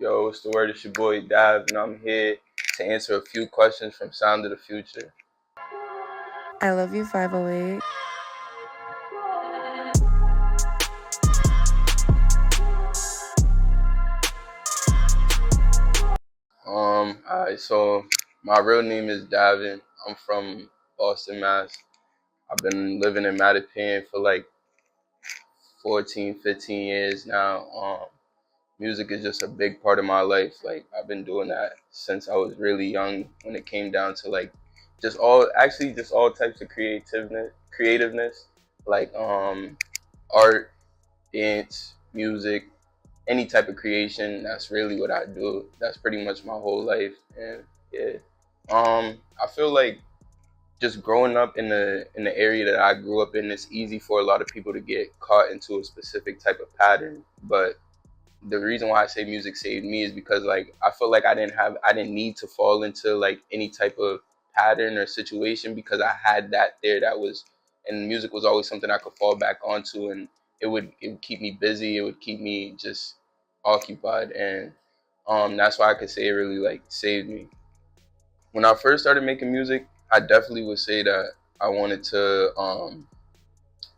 Yo, what's the word? It's your boy Dav, and I'm here to answer a few questions from Sound of the Future. I love you, 508. Alright, so my real name is Davin. I'm from Boston, Mass. I've been living in Mattapan for like 14, 15 years now. Music is just a big part of my life. Like, I've been doing that since I was really young when it came down to like just all types of creativeness, like art, dance, music, any type of creation. That's really what I do. That's pretty much my whole life. And yeah, I feel like just growing up in the area that I grew up in, it's easy for a lot of people to get caught into a specific type of pattern. But the reason why I say music saved me is because like I feel like I didn't need to fall into like any type of pattern or situation because I had that there that was, and music was always something I could fall back onto, and it would keep me busy, it would keep me just occupied. And that's why I could say it really like saved me. When I first started making music, I definitely would say that I wanted to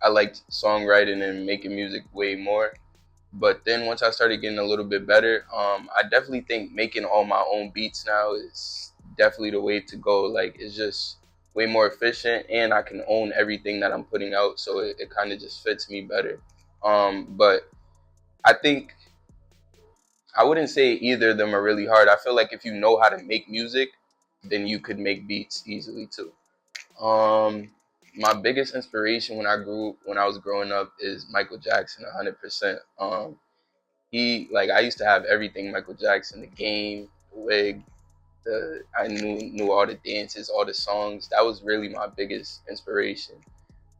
I liked songwriting and making music way more. But then once I started getting a little bit better, I definitely think making all my own beats now is definitely the way to go. Like, it's just way more efficient, and I can own everything that I'm putting out, so it kind of just fits me better. But I think I wouldn't say either of them are really hard. I feel like if you know how to make music, then you could make beats easily too. Um, my biggest inspiration when I was growing up is Michael Jackson, 100%. He like I used to have everything Michael Jackson, the game, the wig, I knew all the dances, all the songs. That was really my biggest inspiration.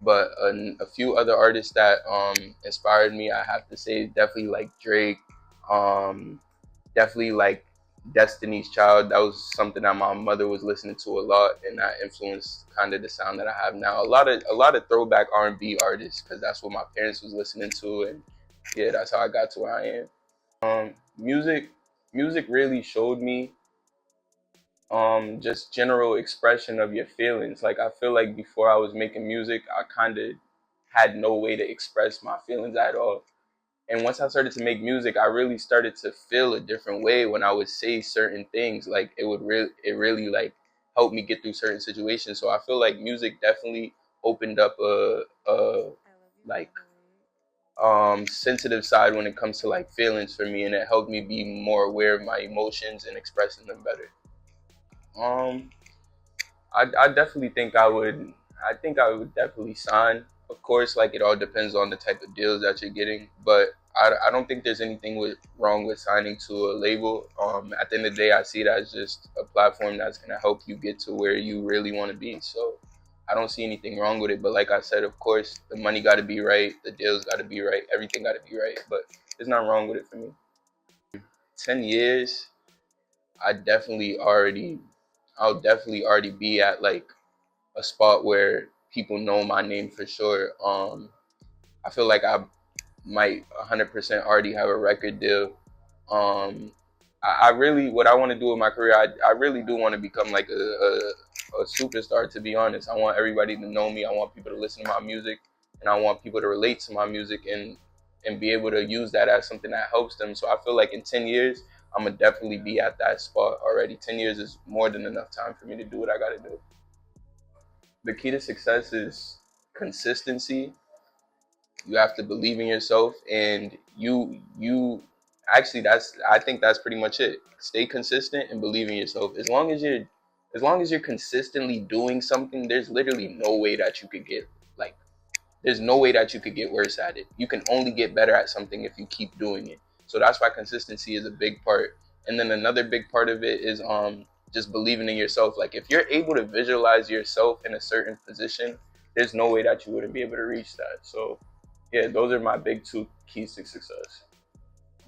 But a few other artists that inspired me, I have to say, definitely like Drake, um, definitely like Destiny's Child. That was something that my mother was listening to a lot, and that influenced kind of the sound that I have now. A lot of throwback R&B artists, because that's what my parents was listening to, and yeah, that's how I got to where I am. Music really showed me just general expression of your feelings. Like, I feel like before I was making music, I kind of had no way to express my feelings at all. And once I started to make music, I really started to feel a different way when I would say certain things. Like, it really like helped me get through certain situations. So I feel like music definitely opened up a like sensitive side when it comes to like feelings for me, and it helped me be more aware of my emotions and expressing them better. Um, I definitely think I would definitely sign. Of course, like, it all depends on the type of deals that you're getting, but I don't think there's anything wrong with signing to a label. At the end of the day, I see it as just a platform that's gonna help you get to where you really want to be. So I don't see anything wrong with it. But like I said, of course, the money got to be right, the deals got to be right, everything got to be right. But there's nothing wrong with it for me. 10 years, I definitely already, I'll definitely already be at like a spot where people know my name for sure. I feel like I might 100% already have a record deal. Um, I really, what I want to do with my career, I really do want to become like a superstar, to be honest. I want everybody to know me. I want people to listen to my music, and I want people to relate to my music and be able to use that as something that helps them. So I feel like in 10 years, I'm going to definitely be at that spot already. 10 years is more than enough time for me to do what I got to do. The key to success is consistency. You have to believe in yourself, and you actually, that's I think that's pretty much it. Stay consistent and believe in yourself. As long as you're consistently doing something, there's literally no way that you could get like there's no way that you could get worse at it. You can only get better at something if you keep doing it. So that's why consistency is a big part. And then another big part of it is just believing in yourself. Like, if you're able to visualize yourself in a certain position, there's no way that you wouldn't be able to reach that. So yeah, those are my big two keys to success.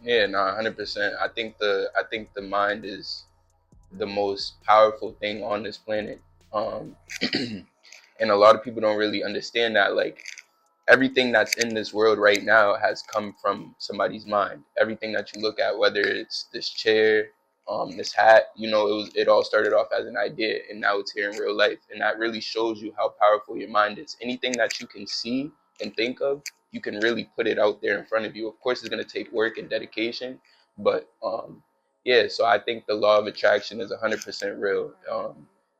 Yeah, no, 100%. I think the mind is the most powerful thing on this planet. Um, and a lot of people don't really understand that. Like, everything that's in this world right now has come from somebody's mind. Everything that you look at, whether it's this chair, this hat, it all started off as an idea, and now it's here in real life. And that really shows you how powerful your mind is. Anything that you can see and think of, you can really put it out there in front of you. Of course, it's going to take work and dedication, but yeah. So I think the law of attraction is 100% real.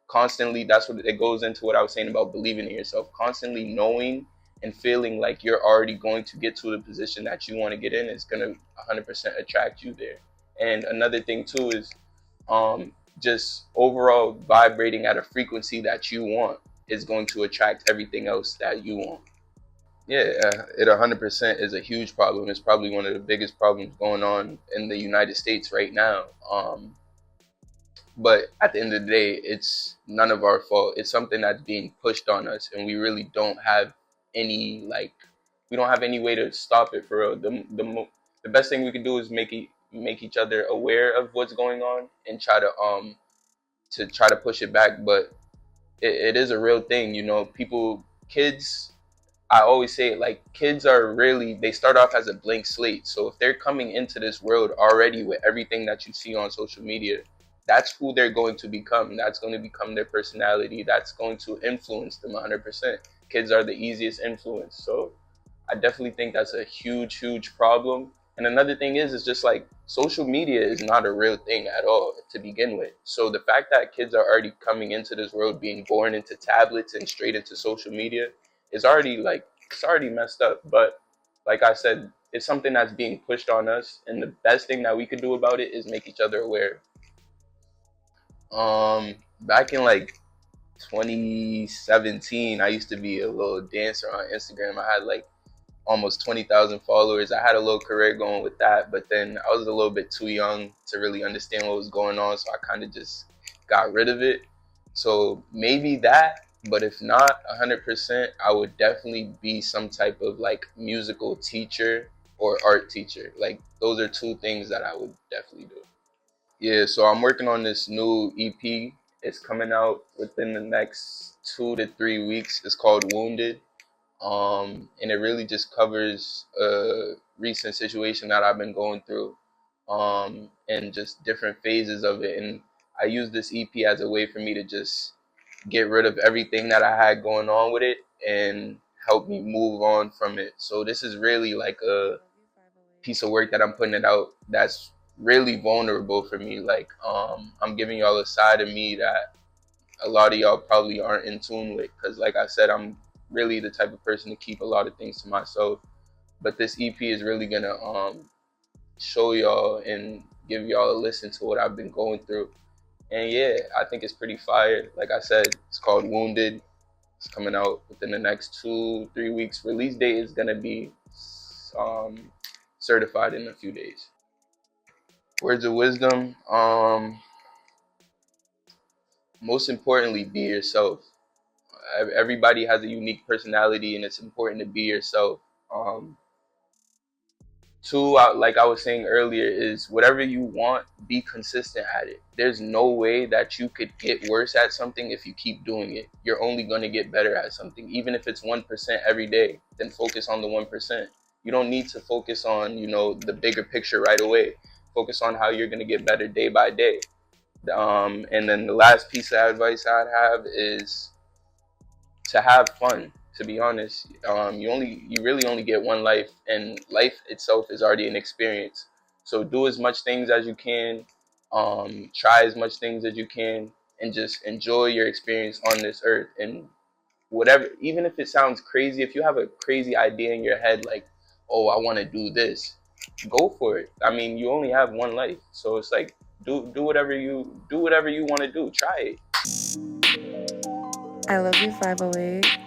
Constantly, that's what it goes into. What I was saying about believing in yourself, constantly knowing and feeling like you're already going to get to the position that you want to get in is going to 100% attract you there. And another thing too is just overall vibrating at a frequency that you want is going to attract everything else that you want. Yeah, it 100% is a huge problem. It's probably one of the biggest problems going on in the United States right now. But at the end of the day, it's none of our fault. It's something that's being pushed on us, and we really don't have any we don't have any way to stop it for real. The best thing we can do is make each other aware of what's going on and try to push it back. But it is a real thing, kids. I always say it, like, kids are really, they start off as a blank slate. So if they're coming into this world already with everything that you see on social media, that's who they're going to become. That's going to become their personality. That's going to influence them 100%. Kids are the easiest influence. So I definitely think that's a huge, huge problem. And another thing is just like social media is not a real thing at all to begin with. So the fact that kids are already coming into this world being born into tablets and straight into social media is already it's already messed up. But like I said, it's something that's being pushed on us, and the best thing that we could do about it is make each other aware. Back in 2017, I used to be a little dancer on Instagram. I had almost 20,000 followers. I had a little career going with that, but then I was a little bit too young to really understand what was going on, so I kind of just got rid of it. So maybe that, but if not 100%, I would definitely be some type of musical teacher or art teacher. Like, those are two things that I would definitely do. Yeah, so I'm working on this new EP. It's coming out within the next 2 to 3 weeks. It's called Wounded. And it really just covers a recent situation that I've been going through, and just different phases of it. And I use this EP as a way for me to just get rid of everything that I had going on with it and help me move on from it. So this is really like a piece of work that I'm putting it out that's really vulnerable for me. I'm giving y'all a side of me that a lot of y'all probably aren't in tune with, because like I said, I'm really the type of person to keep a lot of things to myself. But this EP is really gonna show y'all and give y'all a listen to what I've been going through. And yeah, I think it's pretty fire. Like I said, it's called Wounded. It's coming out within the next 2 3 weeks. Release date is gonna be certified in a few days. Words of wisdom. Most importantly, be yourself. Everybody has a unique personality, and it's important to be yourself. Two, like I was saying earlier, is whatever you want, be consistent at it. There's no way that you could get worse at something if you keep doing it. You're only going to get better at something, even if it's 1% every day. Then focus on the 1%. You don't need to focus on the bigger picture right away. Focus on how you're going to get better day by day. And then the last piece of advice I'd have is to have fun. To be honest, you really only get one life, and life itself is already an experience. So do as much things as you can, try as much things as you can, and just enjoy your experience on this earth. And whatever, even if it sounds crazy, if you have a crazy idea in your head, like, oh, I want to do this, go for it. I mean, you only have one life, so it's like do whatever you want to do. Try it. I love you, 508.